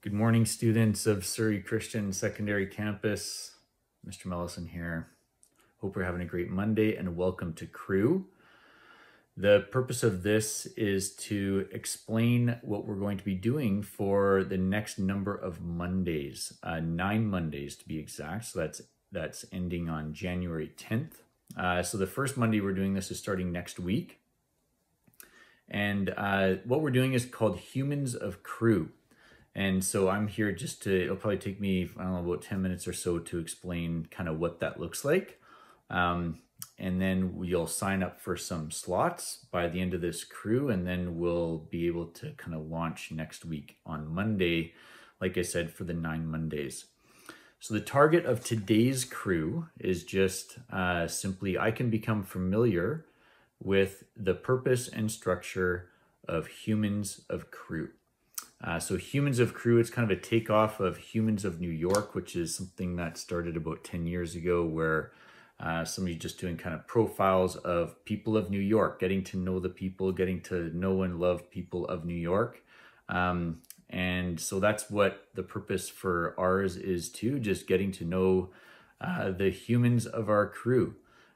Good morning, students of Surrey Christian Secondary Campus. Mr. Mellison here. Hope you're having a great Monday and welcome to Crew. The purpose of this is to explain what we're going to be doing for the next number of Mondays, 9 Mondays to be exact. So that's ending on January 10th. So the first Monday we're doing this is starting next week. And what we're doing is called Humans of Crew. And so I'm here just to, it'll probably take me, I don't know, about 10 minutes or so to explain kind of what that looks like. And then you'll sign up for some slots by the end of this crew, and then we'll be able to kind of launch next week on Monday, like I said, for the 9 Mondays. So the target of today's crew is just simply, I can become familiar with the purpose and structure of Humans of Crew. So Humans of Crew, it's kind of a takeoff of Humans of New York, which is something that started about 10 years ago, where somebody just doing kind of profiles of people of New York, getting to know the people, getting to know and love people of New York. And so that's what the purpose for ours is too, just getting to know the humans of our crew,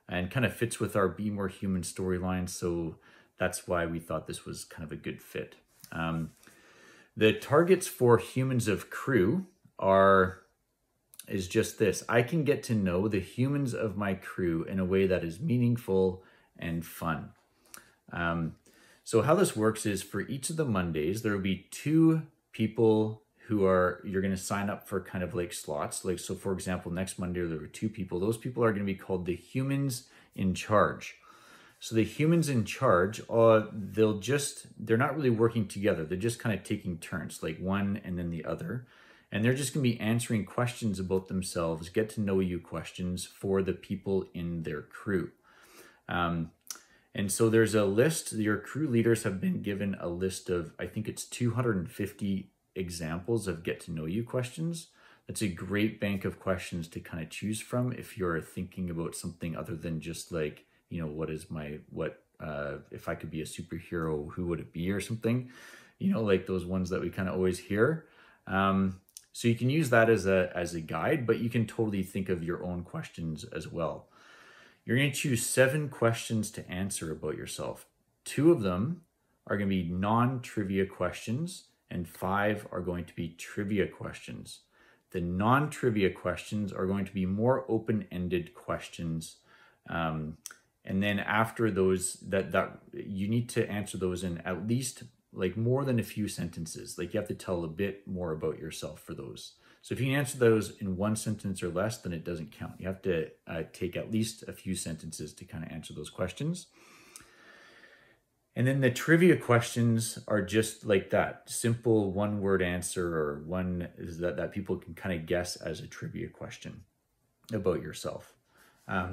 and kind of fits with our Be More Human storyline. So that's why we thought this was kind of a good fit. The targets for Humans of Crew is just this. I can get to know the humans of my crew in a way that is meaningful and fun. So how this works is for each of the Mondays, there will be 2 people who you're going to sign up for kind of like slots. Like, so for example, next Monday, there were 2 people. Those people are going to be called the humans in charge. So the humans in charge, they're not really working together. They're just kind of taking turns, like one and then the other. And they're just going to be answering questions about themselves, get to know you questions for the people in their crew. And so there's a list. Your crew leaders have been given a list of, I think it's 250 examples of get to know you questions. That's a great bank of questions to kind of choose from if you're thinking about something other than just like, you know, if I could be a superhero, who would it be, or something, you know, like those ones that we kind of always hear. So you can use that as a guide, but you can totally think of your own questions as well. You're going to choose 7 questions to answer about yourself. 2 of them are going to be non-trivia questions, and 5 are going to be trivia questions. The non-trivia questions are going to be more open-ended questions. And then after those, that you need to answer those in at least like more than a few sentences. Like you have to tell a bit more about yourself for those. So if you answer those in 1 sentence or less, then it doesn't count. You have to take at least a few sentences to kind of answer those questions. And then the trivia questions are just like that, simple 1-word answer, or one is that people can kind of guess as a trivia question about yourself.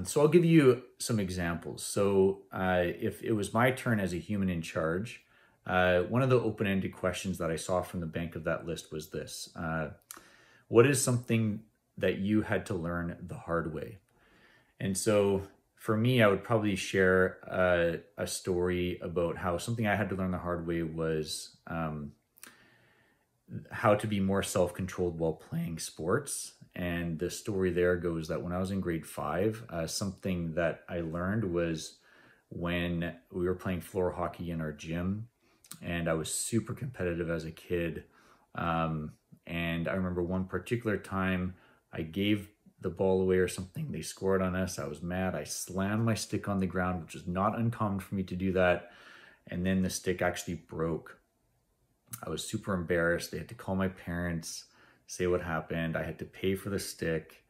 So I'll give you some examples. So if it was my turn as a human in charge, one of the open-ended questions that I saw from the bank of that list was this. What is something that you had to learn the hard way? And so for me, I would probably share a story about how something I had to learn the hard way was how to be more self-controlled while playing sports. And the story there goes that when I was in grade 5, something that I learned was when we were playing floor hockey in our gym, and I was super competitive as a kid. And I remember one particular time I gave the ball away or something. They scored on us. I was mad. I slammed my stick on the ground, which is not uncommon for me to do that. And then the stick actually broke. I was super embarrassed. They had to call my parents, say what happened. I had to pay for the stick.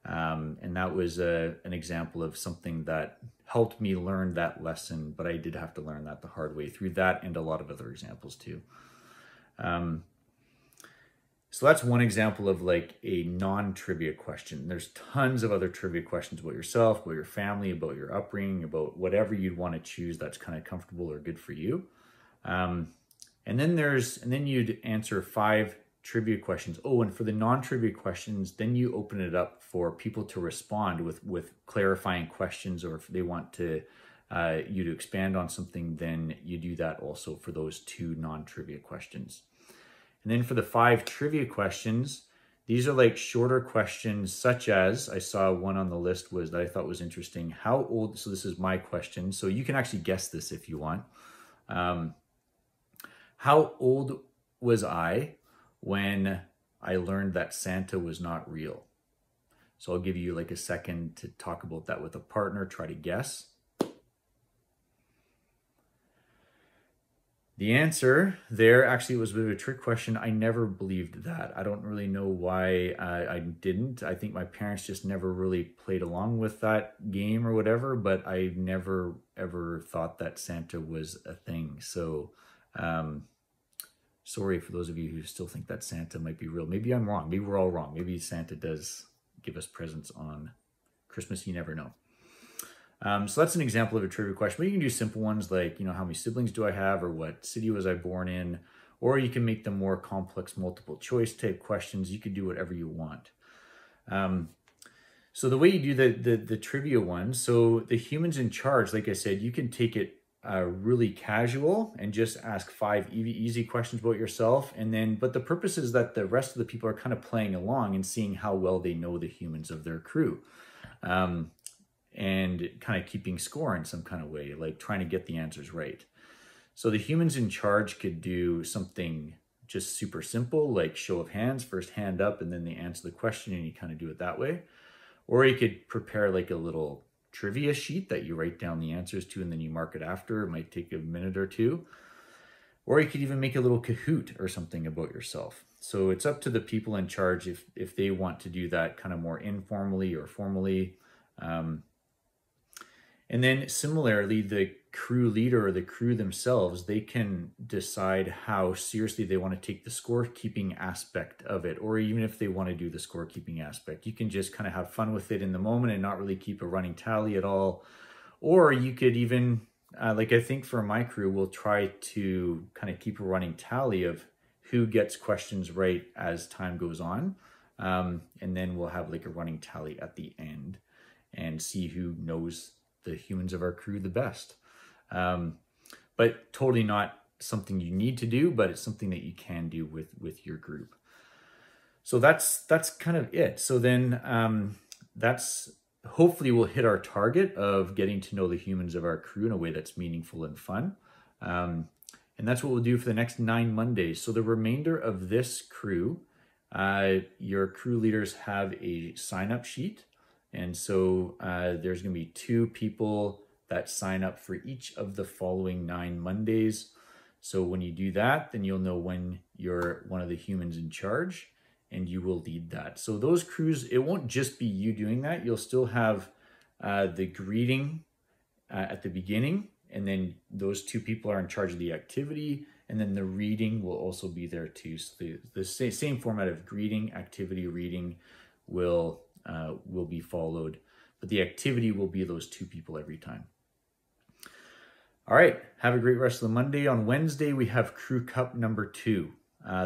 And that was an example of something that helped me learn that lesson, but I did have to learn that the hard way through that and a lot of other examples too. So that's one example of like a non-trivia question. There's tons of other trivia questions about yourself, about your family, about your upbringing, about whatever you'd want to choose that's kind of comfortable or good for you. And then you'd answer 5 trivia questions. Oh, and for the non-trivia questions, then you open it up for people to respond with clarifying questions, or if they want to you to expand on something, then you do that also for those 2 non-trivia questions. And then for the 5 trivia questions, these are like shorter questions, such as, I saw one on the list was that I thought was interesting. How old, so this is my question, so you can actually guess this if you want. How old was I when I learned that Santa was not real? So I'll give you like a second to talk about that with a partner, try to guess. The answer there, actually, it was a bit of a trick question. I never believed that. I don't really know why I didn't. I think my parents just never really played along with that game or whatever, but I never ever thought that Santa was a thing. So sorry for those of you who still think that Santa might be real. Maybe I'm wrong. Maybe we're all wrong. Maybe Santa does give us presents on Christmas. You never know. So that's an example of a trivia question. But you can do simple ones like, how many siblings do I have, or what city was I born in? Or you can make them more complex multiple choice type questions. You could do whatever you want. So the way you do the trivia ones, so the humans in charge, like I said, you can take it really casual and just ask 5 easy questions about yourself. And then, but the purpose is that the rest of the people are kind of playing along and seeing how well they know the humans of their crew. And kind of keeping score in some kind of way, like trying to get the answers right. So the humans in charge could do something just super simple, like show of hands, first hand up, and then they answer the question, and you kind of do it that way. Or you could prepare like a little trivia sheet that you write down the answers to, and then you mark it after. It might take a minute or two. Or you could even make a little Kahoot or something about yourself. So it's up to the people in charge if they want to do that kind of more informally or formally. And then similarly, the crew leader or the crew themselves, they can decide how seriously they want to take the scorekeeping aspect of it, or even if they want to do the scorekeeping aspect. You can just kind of have fun with it in the moment and not really keep a running tally at all. Or you could even, like I think for my crew, we'll try to kind of keep a running tally of who gets questions right as time goes on. And then we'll have like a running tally at the end and see who knows the humans of our crew the best. But totally not something you need to do, but it's something that you can do with your group. So that's kind of it. So then that's hopefully we'll hit our target of getting to know the humans of our crew in a way that's meaningful and fun. And that's what we'll do for the next 9 Mondays. So the remainder of this crew, your crew leaders have a sign-up sheet. And so there's going to be 2 people that sign up for each of the following 9 Mondays. So when you do that, then you'll know when you're one of the humans in charge and you will lead that. So those crews, it won't just be you doing that. You'll still have the greeting at the beginning, and then those 2 people are in charge of the activity, and then the reading will also be there too. So the same format of greeting, activity, reading will be followed, but the activity will be those 2 people every time. All right, have a great rest of the Monday. On Wednesday, we have Crew Cup number 2,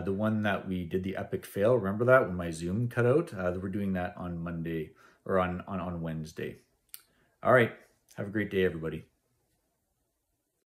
the one that we did the epic fail. Remember that when my Zoom cut out? We're doing that on Monday, or on Wednesday. All right, have a great day, everybody.